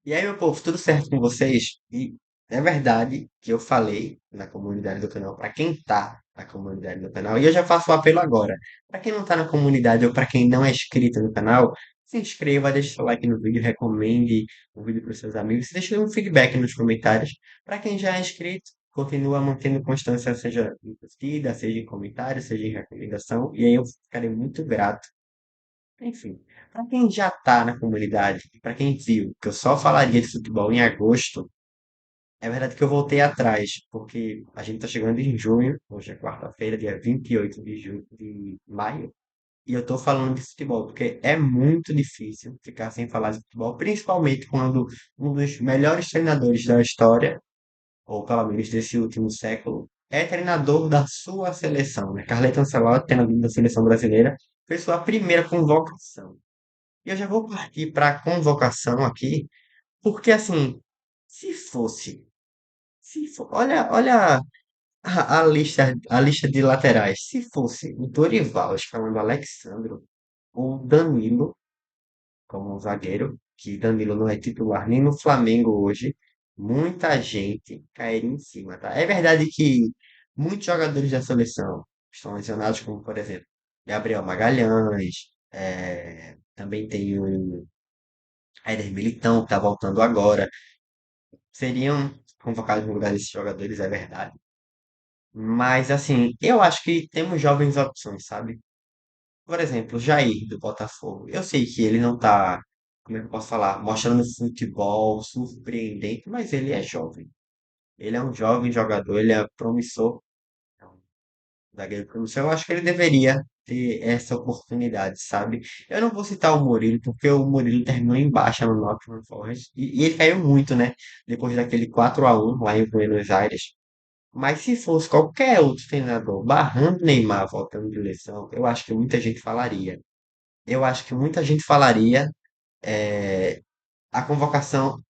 E aí, meu povo, tudo certo com vocês? E é verdade que eu falei na comunidade do canal, para quem tá na comunidade do canal, e eu já faço o apelo agora. Para quem não tá na comunidade ou para quem não é inscrito no canal, se inscreva, deixe seu like no vídeo, recomende o vídeo para seus amigos, deixe um feedback nos comentários. Para quem já é inscrito, continua mantendo constância, seja em curtida, seja em comentário, seja em recomendação, e aí eu ficarei muito grato. Enfim, para quem já tá na comunidade, para quem viu que eu só falaria de futebol em agosto, é verdade que eu voltei atrás, porque a gente tá chegando em junho, hoje é quarta-feira, dia 28 de maio, e eu tô falando de futebol, porque é muito difícil ficar sem falar de futebol, principalmente quando um dos melhores treinadores da história, ou pelo menos desse último século, é treinador da sua seleção, né? Carleto Ancelotti, treinador da seleção brasileira, fez sua primeira convocação. E eu já vou partir para a convocação aqui, porque assim, se fosse, olha a lista de laterais, se fosse o Dorival escalando o Alexandro ou o Danilo como um zagueiro, que Danilo não é titular nem no Flamengo hoje, muita gente cairia em cima, tá? É verdade que muitos jogadores da seleção estão lesionados, como por exemplo, Gabriel Magalhães, também tem o Éder Militão, que tá voltando agora. Seriam convocados no lugar desses jogadores, é verdade. Mas, assim, eu acho que temos jovens opções, sabe? Por exemplo, o Jair, do Botafogo. Eu sei que ele não tá, como é que eu posso falar, mostrando futebol surpreendente, mas ele é jovem. Ele é um jovem jogador, ele é promissor. Zagueiro promissor, eu acho que ele deveria ter essa oportunidade, sabe? Eu não vou citar o Murilo, porque o Murilo terminou em baixa no Nottingham Forest, e ele caiu muito, né? Depois daquele 4-1 lá em Buenos Aires. Mas se fosse qualquer outro treinador barrando Neymar voltando de lesão, eu acho que muita gente falaria. Eu acho que muita gente falaria é, da convocação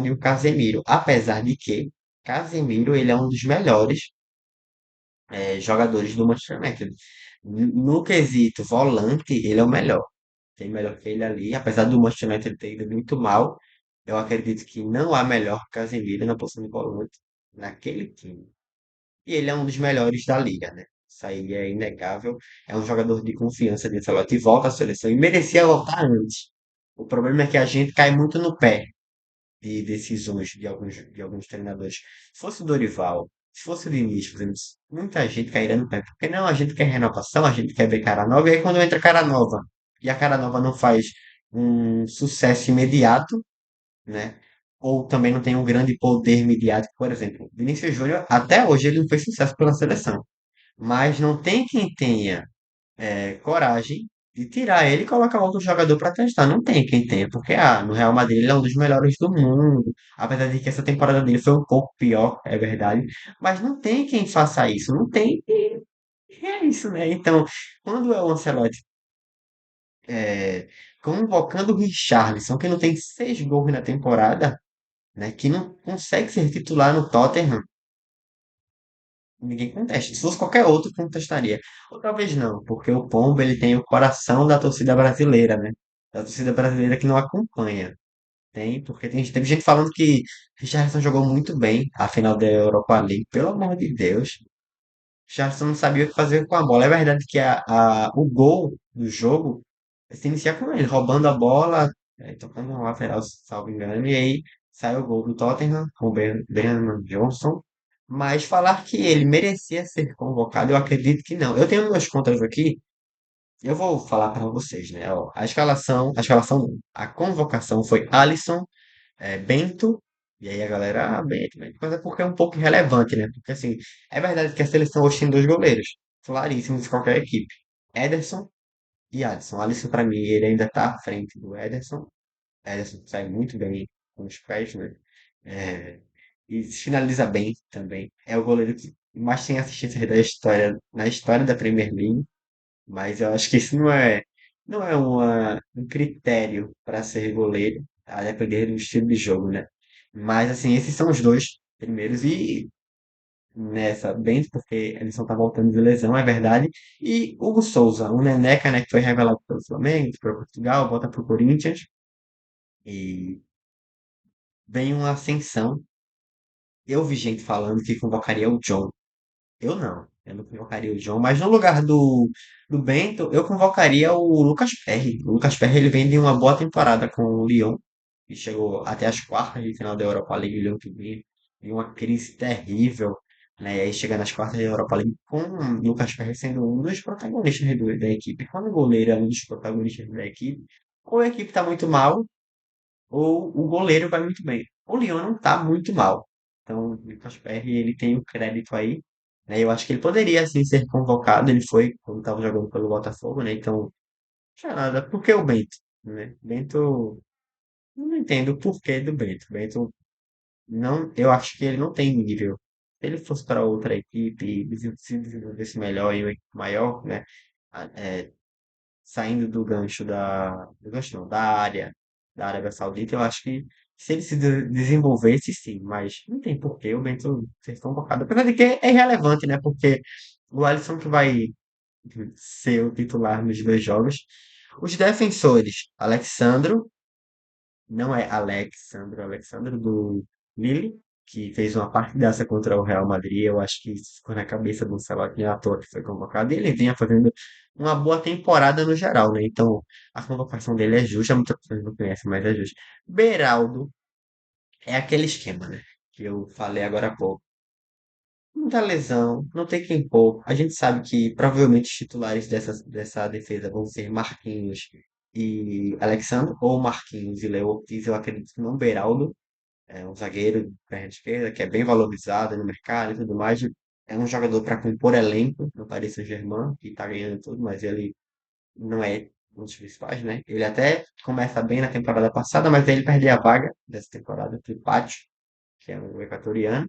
de um Casemiro, apesar de que Casemiro ele é um dos melhores jogadores do Manchester United. No quesito volante, ele é o melhor. Tem melhor que ele ali. Apesar do Manchester United ter ido muito mal, eu acredito que não há melhor que Casemiro na posição de volante naquele time. E ele é um dos melhores da liga, né? Isso aí é inegável. É um jogador de confiança de Ancelotti e volta à seleção. E merecia voltar antes. O problema é que a gente cai muito no pé de decisões de alguns treinadores. Se fosse o Dorival, se fosse o Diniz, por exemplo, muita gente cairia no pé. Porque não, a gente quer renovação, a gente quer ver cara nova, e aí quando entra cara nova, e a cara nova não faz um sucesso imediato, né? Ou também não tem um grande poder midiático, por exemplo. Vinícius Júnior, até hoje, ele não fez sucesso pela seleção. Mas não tem quem tenha coragem de tirar ele e colocar outro jogador para testar. Não tem quem tenha, porque no Real Madrid ele é um dos melhores do mundo. Apesar de que essa temporada dele foi um pouco pior, é verdade. Mas não tem quem faça isso. Não tem. E é isso, né? Então, quando é o Ancelotti é, convocando o Richarlison, que não tem 6 gols na temporada, né? Que não consegue ser titular no Tottenham, ninguém contesta. Se fosse qualquer outro, contestaria. Ou talvez não, porque o Pombo ele tem o coração da torcida brasileira, né? Da torcida brasileira que não acompanha. Tem, porque teve gente falando que Richarlison jogou muito bem a final da Europa League. Pelo amor de Deus. Richarlison não sabia o que fazer com a bola. É verdade que o gol do jogo se inicia com ele, roubando a bola, tocando uma lateral, salvo engano, e aí sai o gol do Tottenham, com o Bernard Johnson. Mas falar que ele merecia ser convocado, eu acredito que não. Eu tenho meus contras aqui, eu vou falar para vocês, né? Ó, a escalação, não, a convocação foi Alisson, Bento, e aí a galera, Bento, Bento, mas é porque é um pouco irrelevante, né? Porque assim, é verdade que a seleção hoje tem dois goleiros, claríssimos de qualquer equipe. Ederson e Alisson. Alisson, para mim, ele ainda tá à frente do Ederson. Ederson sai muito bem com os pés, né? É, e finaliza bem também. É o goleiro que mais tem assistências da história, na história da Premier League. Mas eu acho que isso não é um critério para ser goleiro, a depender do estilo de jogo, né? Mas, assim, esses são os dois primeiros. E nessa, bem, porque eles não tá voltando de lesão, é verdade. E Hugo Souza, o Neneca, né, que foi revelado pelo Flamengo, para Portugal, volta pro Corinthians. vem uma ascensão. Eu vi gente falando que convocaria o John. Eu não convocaria o John, mas no lugar do Bento, eu convocaria o Lucas Perry. O Lucas Perry ele vem de uma boa temporada com o Lyon, e chegou até as quartas de final da Europa League, o Lyon que vinha em uma crise terrível, né? E aí chega nas quartas da Europa League com o Lucas Perry sendo um dos protagonistas da equipe. Quando o goleiro é um dos protagonistas da equipe, ou a equipe está muito mal, ou o goleiro vai muito bem. O Lyon não tá muito mal. Então, o Lucas Perry, ele tem o crédito aí, né? Eu acho que ele poderia, assim, ser convocado. Ele foi quando estava jogando pelo Botafogo, né? Então, já nada. Por que o Bento, né? Bento, eu não entendo o porquê do Bento. Bento, não, eu acho que ele não tem nível. Se ele fosse para outra equipe, se desenvolvesse melhor em uma equipe maior, né? É, saindo do gancho não, da Arábia Saudita, eu acho que se ele se desenvolvesse, sim, mas não tem porquê o Bento ser convocado. Apesar de que é irrelevante, né? Porque o Alisson que vai ser o titular nos dois jogos. Os defensores, Alexandro, não é Alexandro, Alexandro do Lille, que fez uma partidaça contra o Real Madrid. Eu acho que isso ficou na cabeça do Ancelotti à toa que foi convocado. E ele vinha fazendo uma boa temporada no geral, né? Então a convocação dele é justa, muitas pessoas não conhecem, mas é justa. Beraldo é aquele esquema, né? Que eu falei agora há pouco. Muita lesão, não tem quem pôr. A gente sabe que provavelmente os titulares dessa defesa vão ser Marquinhos e Alexandre, ou Marquinhos e Léo Ortiz. Eu acredito que não Beraldo, é um zagueiro de perna esquerda que é bem valorizado no mercado e tudo mais. É um jogador para compor elenco no Paris Saint-Germain, que está ganhando tudo, mas ele não é um dos principais, né? Ele até começa bem na temporada passada, mas aí ele perde a vaga dessa temporada para o Pátio, que é um equatoriano.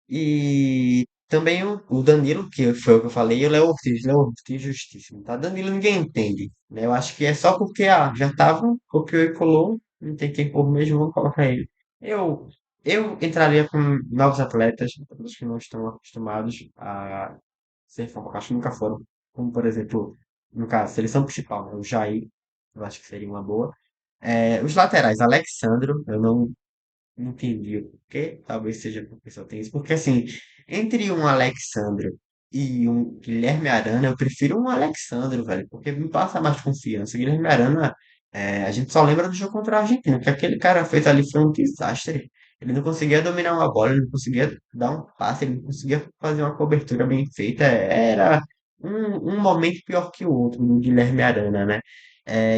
E também o Danilo, que foi o que eu falei, e o Léo Ortiz. Léo Ortiz, justíssimo, tá? Danilo ninguém entende, né? Eu acho que é só porque, já tava, copiou e colou, não tem quem por mesmo, vamos colocar ele. Eu, eu entraria com novos atletas, atletas que não estão acostumados a ser convocados, que nunca foram. Como, por exemplo, no caso, seleção principal, né? O Jair, eu acho que seria uma boa. Os laterais, Alexandro, eu não entendi o porquê, talvez seja porque só tem isso. Porque, assim, entre um Alexandro e um Guilherme Arana, eu prefiro um Alexandro, velho, porque me passa mais confiança. Guilherme Arana, a gente só lembra do jogo contra a Argentina, que aquele cara fez ali foi um desastre. Ele não conseguia dominar uma bola, ele não conseguia dar um passe, ele não conseguia fazer uma cobertura bem feita. Era um momento pior que o outro do Guilherme Arana, né?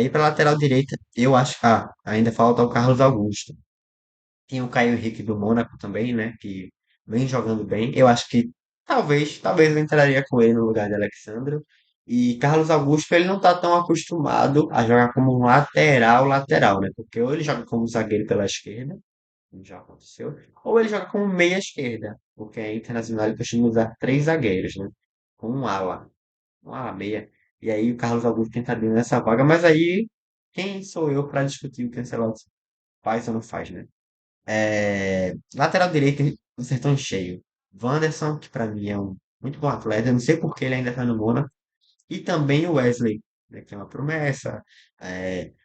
E para lateral direita, eu acho. Ainda falta o Carlos Augusto. Tem o Caio Henrique do Mônaco também, né? Que vem jogando bem. Eu acho que talvez eu entraria com ele no lugar de Alexandro. E Carlos Augusto, ele não tá tão acostumado a jogar como um lateral, né? Porque ou ele joga como zagueiro pela esquerda, como já aconteceu, ou ele joga como meia esquerda, porque a Internacional ele costuma usar três zagueiros, né? Com um ala meia. E aí o Carlos Augusto tentaria nessa vaga, mas aí quem sou eu para discutir o que o Ancelotti faz ou não faz, né? Lateral direito, o Sertão cheio. Wanderson, que pra mim é um muito bom atleta, eu não sei por que ele ainda tá no Mônaco. E também o Wesley, né, que é uma promessa.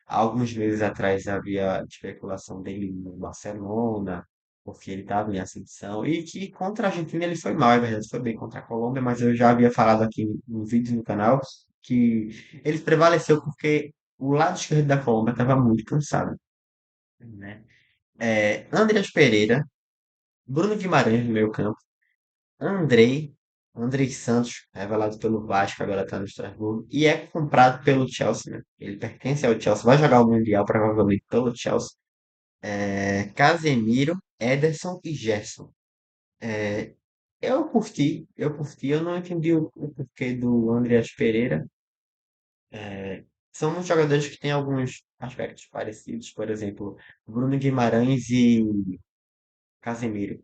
Há alguns meses atrás havia especulação dele no Barcelona, porque ele estava em ascensão. E que contra a Argentina ele foi mal, é verdade, foi bem contra a Colômbia, mas eu já havia falado aqui no vídeo no canal que ele prevaleceu porque o lado esquerdo da Colômbia estava muito cansado, né? Andreas Pereira, Bruno Guimarães no meio campo, Andrei, Andrei Santos, revelado pelo Vasco, agora está no Estrasburgo, e é comprado pelo Chelsea, né? Ele pertence ao Chelsea, vai jogar o Mundial provavelmente pelo Chelsea. Casemiro, Ederson e Gerson. É, eu não entendi o porquê do Andreas Pereira. São muitos jogadores que têm alguns aspectos parecidos, por exemplo, Bruno Guimarães e Casemiro.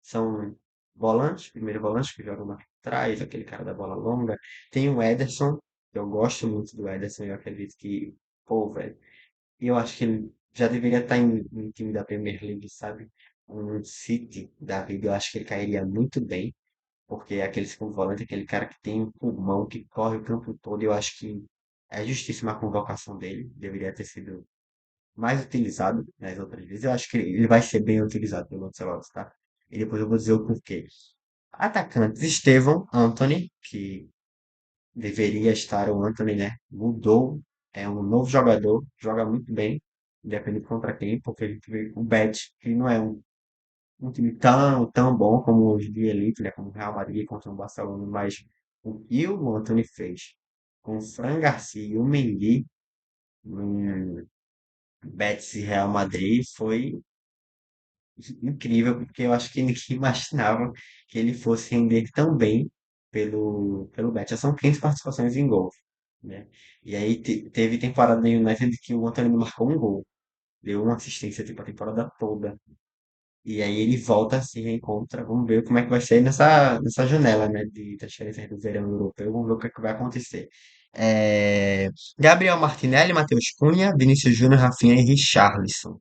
São volantes, primeiro volantes que jogam mais atrás, aquele cara da bola longa. Tem o Ederson, que eu gosto muito do Ederson, eu acredito que, pô, velho, eu acho que ele já deveria estar em time da Premier League, sabe? Um City da vida, eu acho que ele cairia muito bem, porque é aquele segundo volante, aquele cara que tem um pulmão, que corre o campo todo, eu acho que é justíssima a convocação dele, deveria ter sido mais utilizado nas outras vezes. Eu acho que ele vai ser bem utilizado pelo Ancelotti, tá? E depois eu vou dizer o porquê. Atacantes, Estevão, Anthony, que deveria estar o Anthony, né? Mudou, é um novo jogador, joga muito bem, independente contra quem, porque ele teve o Bet, que não é um time tão bom como os de Elite, né? Como o Real Madrid contra o Barcelona, mas o que o Anthony fez com o Fran Garcia e o Mendy no Betis e Real Madrid foi incrível, porque eu acho que ninguém imaginava que ele fosse render tão bem pelo Betis. Já são 15 participações em gol, né? E aí teve temporada no United que o Antony marcou um gol, deu uma assistência tipo a temporada toda. E aí ele volta, se reencontra. Vamos ver como é que vai ser nessa janela, né, de transferências do verão europeu. Vamos ver o que é que vai acontecer. É, Gabriel Martinelli, Matheus Cunha, Vinícius Júnior, Rafinha e Richarlison.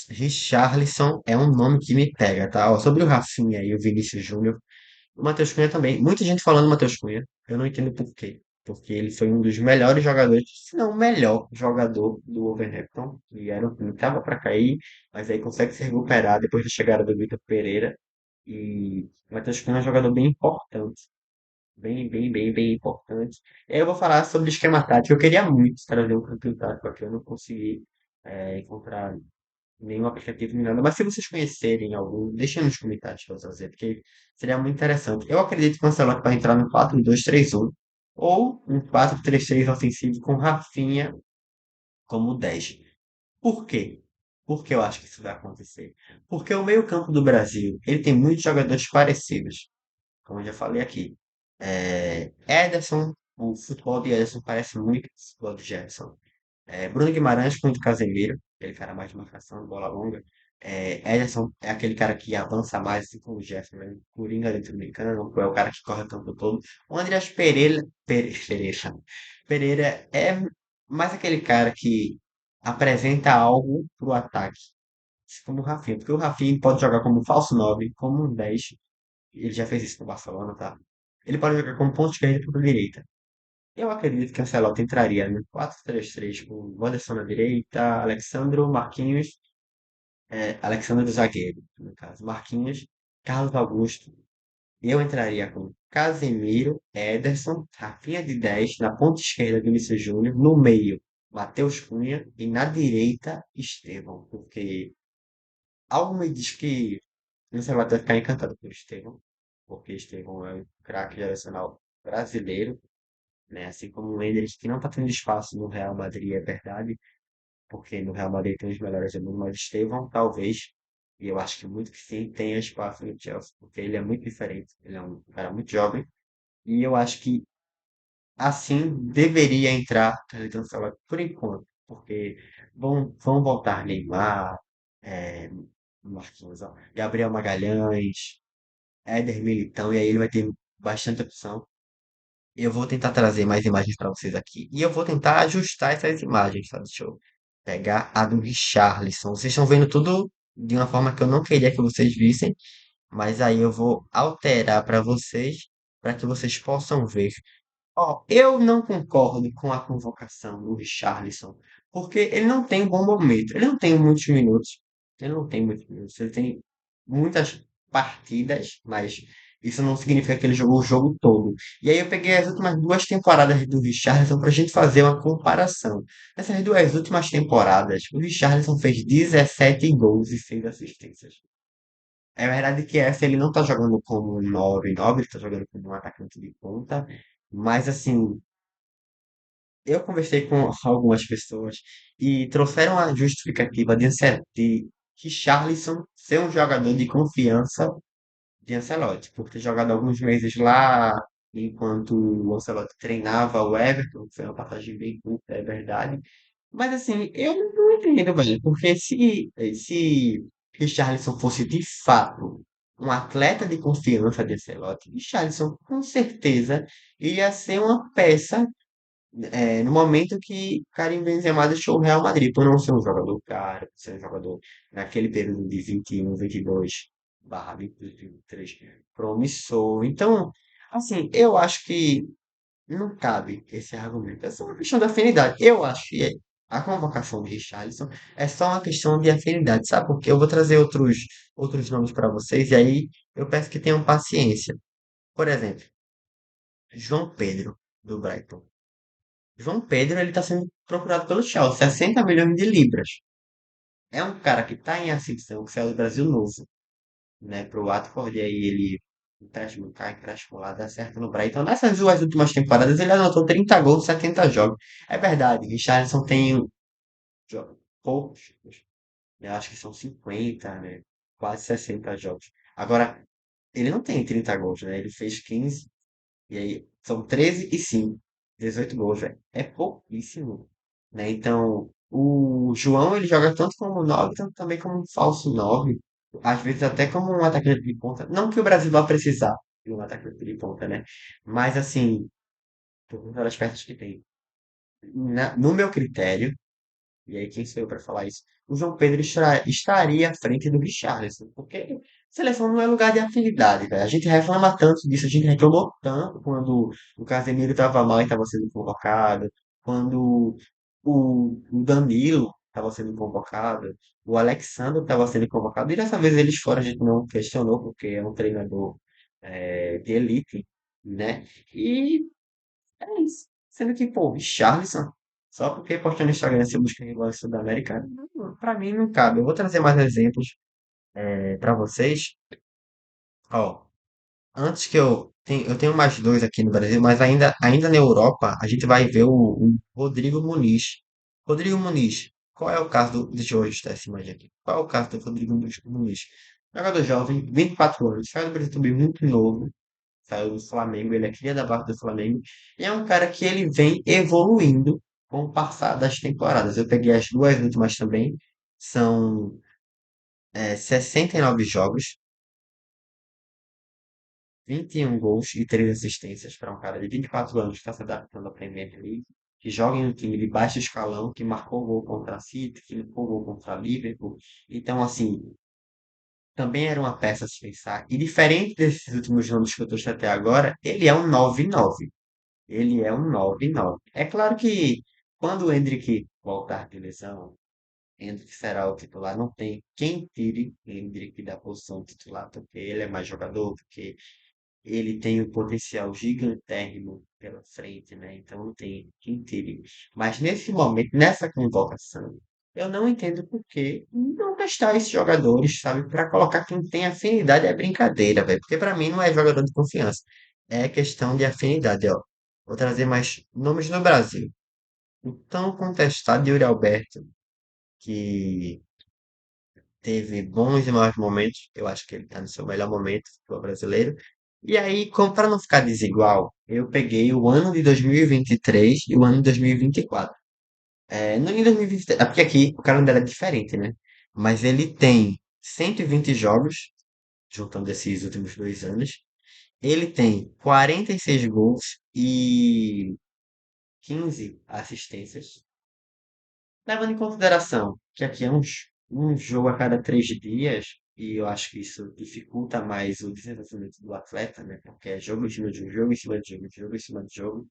Richarlison é um nome que me pega, tá? Ó, sobre o Rafinha e o Vinícius Júnior, o Matheus Cunha também. Muita gente falando do Matheus Cunha. Eu não entendo por quê. Porque ele foi um dos melhores jogadores, se não o melhor jogador do Wolverhampton, que era um time que estava para cair, mas aí consegue se recuperar depois da chegada do Vitor Pereira. E o Matheus Cunha é um jogador bem importante. Bem importante. E aí eu vou falar sobre o esquema tático. Eu queria muito trazer um campeão tático aqui, eu não consegui encontrar nenhum aplicativo nem nada. Mas se vocês conhecerem algum, deixem nos comentários para fazer, porque seria muito interessante. Eu acredito que o Ancelotti vai entrar no 4-2-3-1 ou um 4-3-3 ofensivo com Rafinha como 10. Por quê? Porque eu acho que isso vai acontecer. Porque o meio-campo do Brasil, ele tem muitos jogadores parecidos, como eu já falei aqui. Ederson, o futebol de Ederson parece muito com o futebol de Gerson. Bruno Guimarães contra o Casemiro, aquele cara mais de marcação, bola longa. Ederson é aquele cara que avança mais, assim como o Jefferson, né? Coringa dentro do campo, é o cara que corre o campo todo. O Andreas Pereira é mais aquele cara que apresenta algo pro ataque, assim como o Rafinha, porque o Rafinha pode jogar como falso 9, como um 10, ele já fez isso no Barcelona, tá? Ele pode jogar como ponto esquerdo e ponta direita. Eu acredito que a Ancelotti entraria no 4-3-3 com o Wanderson na direita, Alexandro, Marquinhos, Alexandro zagueiro, no caso, Marquinhos, Carlos Augusto. Eu entraria com Casemiro, Ederson, Rafinha de 10, na ponta esquerda Vinícius Júnior, no meio Matheus Cunha e na direita Estevão, porque algo me diz que o Ancelotti vai ficar encantado por Estevão, porque Estevão é um craque geracional brasileiro, né? Assim como o Endrick, que não está tendo espaço no Real Madrid, é verdade, porque no Real Madrid tem os melhores do mundo, mas Estevão, talvez, e eu acho que muito que sim, tenha espaço no Chelsea, porque ele é muito diferente, ele é um cara muito jovem, e eu acho que assim deveria entrar Carleton Salad por enquanto, porque vão voltar Neymar, é, Marquinhos, ó, Gabriel Magalhães, Éder Militão, e aí ele vai ter bastante opção. Eu vou tentar trazer mais imagens para vocês aqui. E eu vou tentar ajustar essas imagens, tá? Deixa eu pegar a do Richarlison. Vocês estão vendo tudo de uma forma que eu não queria que vocês vissem, mas aí eu vou alterar para vocês, para que vocês possam ver. Ó, eu não concordo com a convocação do Richarlison, porque ele não tem um bom momento. Ele não tem muitos minutos. Ele não tem muitos minutos. Ele tem muitas partidas, mas isso não significa que ele jogou o jogo todo. E aí eu peguei as últimas duas temporadas do Richarlison para a gente fazer uma comparação. Nessas duas últimas temporadas, o Richarlison fez 17 gols e 6 assistências. É verdade que essa ele não tá jogando como um 9-9, ele tá jogando como um atacante de ponta, mas assim, eu conversei com algumas pessoas e trouxeram a justificativa de Richarlison ser um jogador de confiança de Ancelotti, por ter jogado alguns meses lá enquanto o Ancelotti treinava o Everton, foi uma passagem bem curta, é verdade. Mas assim, eu não entendo, velho, porque se Richarlison fosse de fato um atleta de confiança de Ancelotti, Richarlison com certeza iria ser uma peça no momento que Karim Benzema deixou o Real Madrid, por não ser um jogador caro, por ser um jogador naquele período de 21, 22 barra 23 promissor. Então, assim, eu acho que não cabe esse argumento. É só uma questão de afinidade. Eu acho que é. A convocação de Richarlison é só uma questão de afinidade, sabe? Porque eu vou trazer outros nomes para vocês e aí eu peço que tenham paciência. Por exemplo, João Pedro, do Brighton. João Pedro, ele está sendo procurado pelo Chelsea, 60 milhões de libras. É um cara que está em ascensão, que saiu do Brasil novo, né, pro Watford, e aí ele empréstimo cá, empréstimo lá, dá certo no Brighton. Nessas duas últimas temporadas ele anotou 30 gols, 70 jogos. É verdade, Richarlison tem poucos, eu acho que são 50, né, quase 60 jogos. Agora, ele não tem 30 gols, né, ele fez 15, e aí são 13 e 5, 18 gols, velho. É pouquíssimo, né? Então, o João ele joga tanto como 9, tanto também como um falso 9, às vezes até como um atacante de ponta. Não que o Brasil vá precisar de um atacante de ponta, né? Mas assim, por conta das peças que tem. No meu critério, e aí, quem sou eu para falar isso? O João Pedro estaria à frente do Richarlison, porque seleção não é lugar de afinidade, velho. A gente reclama tanto disso, a gente reclamou tanto quando o Casemiro estava mal e estava sendo convocado, quando o Danilo estava sendo convocado, o Alexandre estava sendo convocado, e dessa vez eles foram, a gente não questionou, porque é um treinador de elite, né? E é isso. Sendo que, pô, Richarlison, só porque postou no Instagram se busca relevância da América, pra mim não cabe. Eu vou trazer mais exemplos pra vocês. Ó, antes que eu tenho mais dois aqui no Brasil, mas ainda na Europa, a gente vai ver o Rodrigo Muniz. Rodrigo Muniz, qual é o caso do. Deixa eu ajustar essa imagem aqui. Qual é o caso do Rodrigo Muniz? Jogador jovem, 24 anos, saiu do Brasil também muito novo, saiu do Flamengo, ele é cria da base do Flamengo, e é um cara que ele vem evoluindo com o passar das temporadas. Eu peguei as duas últimas também, são 69 jogos, 21 gols e 3 assistências para um cara de 24 anos que está se adaptando à Premier League, que joga em um time de baixo escalão, que marcou gol contra a City, que marcou gol contra a Liverpool. Então, assim, também era uma peça a se pensar. E diferente desses últimos nomes que eu trouxe até agora, ele é um 9-9. Ele é um 9-9. É claro que quando o Endrick voltar de lesão, Endrick será o titular. Não tem quem tire Endrick da posição titular, porque ele é mais jogador, porque ele tem um potencial gigantérrimo pela frente, né? Então não tem quem tire. Mas nesse momento, nessa convocação, eu não entendo por que não testar esses jogadores, sabe? Para colocar quem tem afinidade é brincadeira, velho. Porque para mim não é jogador de confiança. É questão de afinidade, ó. Vou trazer mais nomes no Brasil. O tão contestado Yuri Alberto, que teve bons e maus momentos. Eu acho que ele está no seu melhor momento, o brasileiro. E aí, como para não ficar desigual, eu peguei o ano de 2023 e o ano de 2024. No ano de 2023, porque aqui o calendário é diferente, né? Mas ele tem 120 jogos, juntando esses últimos 2 anos. Ele tem 46 gols e 15 assistências. Levando em consideração que aqui é um jogo a cada 3 dias, e eu acho que isso dificulta mais o desenvolvimento do atleta, né? Porque é jogo em cima de um jogo, em cima de jogo, jogo em cima de jogo.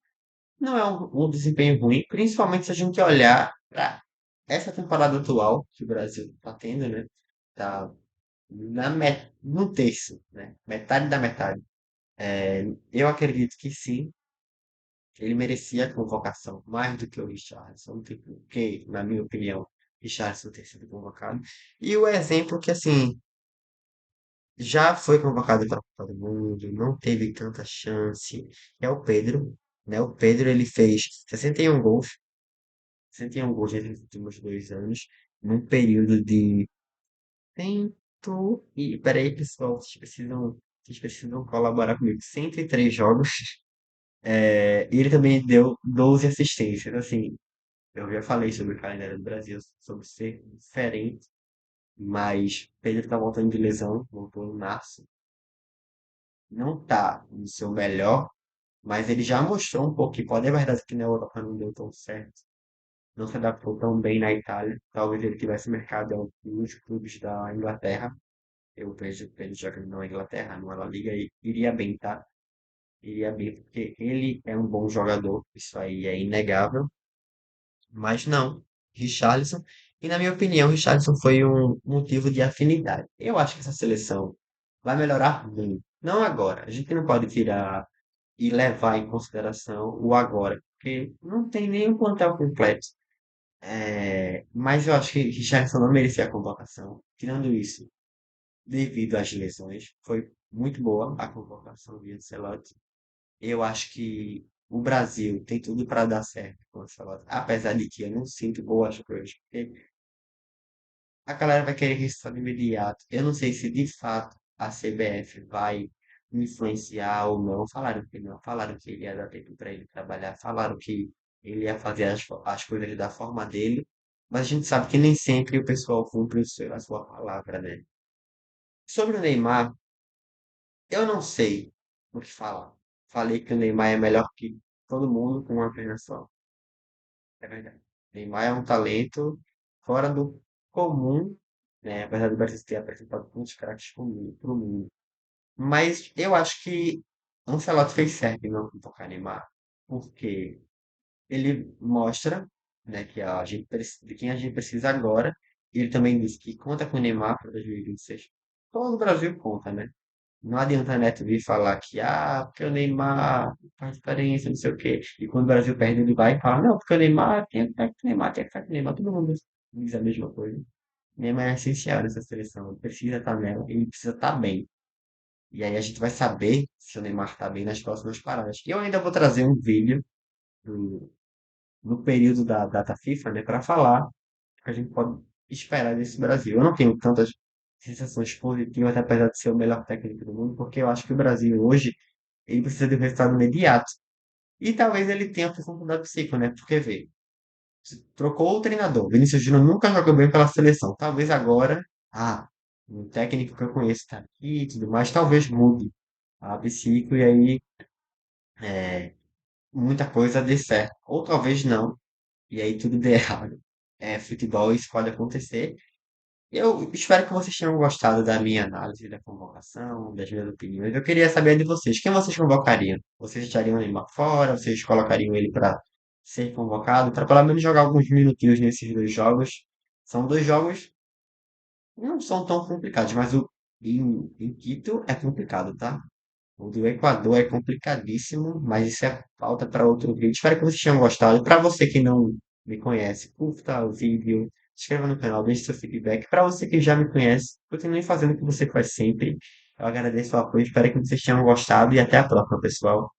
Não é um desempenho ruim, principalmente se a gente olhar para essa temporada atual que o Brasil está tendo, né? Tá no terço, né? Metade da metade. Eu acredito que sim, ele merecia a convocação mais do que o Richarlison, porque, na minha opinião, Richarlison ter sido convocado. E o exemplo que, assim, já foi convocado para a Copa do Mundo, não teve tanta chance, é o Pedro, né? O Pedro, ele fez 61 gols nos últimos 2 anos, num período de tempo. E, peraí, pessoal, vocês precisam colaborar comigo. 103 jogos. E ele também deu 12 assistências. Assim, eu já falei sobre o calendário do Brasil, sobre ser diferente, mas Pedro tá voltando de lesão, voltou em março. Não tá no seu melhor, mas ele já mostrou um pouco que pode. É verdade que na Europa não deu tão certo, não se adaptou tão bem na Itália. Talvez ele tivesse mercado nos clubes da Inglaterra. Eu vejo Pedro jogando na Inglaterra, numa La Liga, e iria bem, tá? Iria bem, porque ele é um bom jogador, isso aí é inegável, mas não. Richarlison. E na minha opinião, Richarlison foi um motivo de afinidade. Eu acho que essa seleção vai melhorar muito. Não agora. A gente não pode tirar e levar em consideração o agora, porque não tem nenhum plantel completo. Mas eu acho que Richarlison não merecia a convocação. Tirando isso, devido às lesões, foi muito boa a convocação de Ancelotti. Eu acho que o Brasil tem tudo para dar certo com o Ancelotti, apesar de que eu não sinto boas coisas, porque a galera vai querer resultado imediato. Eu não sei se de fato a CBF vai influenciar ou não. Falaram que não, falaram que ele ia dar tempo para ele trabalhar, falaram que ele ia fazer as coisas da forma dele, mas a gente sabe que nem sempre o pessoal cumpre a sua palavra, né? Sobre o Neymar, eu não sei o que falar. Falei que o Neymar é melhor que todo mundo com uma perna só. É verdade. Neymar é um talento fora do comum, né? Apesar do Brasil ter apresentado muitos craques para o mundo. Mas eu acho que Ancelotti fez certo em não convocar Neymar, porque ele mostra, né, que de quem a gente precisa agora. E ele também disse que conta com o Neymar para 2026. Todo o Brasil conta, né? Não adianta a Neto vir falar que, porque o Neymar faz diferença, não sei o quê. E quando o Brasil perde, ele vai e fala, não, porque o Neymar tem que ficar com o Neymar, tem que ficar com o Neymar. Todo mundo diz a mesma coisa. O Neymar é essencial nessa seleção. Ele precisa estar nela, ele precisa estar bem. E aí a gente vai saber se o Neymar está bem nas próximas paradas. E eu ainda vou trazer um vídeo do, no período da data FIFA, né, para falar o que a gente pode esperar desse Brasil. Eu não tenho tantas sensações positivas, apesar de ser o melhor técnico do mundo, porque eu acho que o Brasil hoje ele precisa de um resultado imediato. E talvez ele tenha a função do psico, né? Porque vê, trocou o treinador. Vinícius Júnior nunca jogou bem pela seleção. Talvez agora, um técnico que eu conheço está aqui e tudo mais, talvez mude a psico e aí muita coisa dê certo. Ou talvez não, e aí tudo dê errado. Futebol, isso pode acontecer. Eu espero que vocês tenham gostado da minha análise da convocação, das minhas opiniões. Eu queria saber de vocês. Quem vocês convocariam? Vocês deixariam o Neymar fora? Vocês colocariam ele para ser convocado? Para pelo menos jogar alguns minutinhos nesses dois jogos? São dois jogos que não são tão complicados, mas o em Quito é complicado, tá? O do Equador é complicadíssimo, mas isso é pauta para outro vídeo. Espero que vocês tenham gostado. Para você que não me conhece, curta o vídeo, se inscreva no canal, deixe seu feedback. Para você que já me conhece, continue fazendo o que você faz sempre. Eu agradeço o apoio, espero que vocês tenham gostado e até a próxima, pessoal.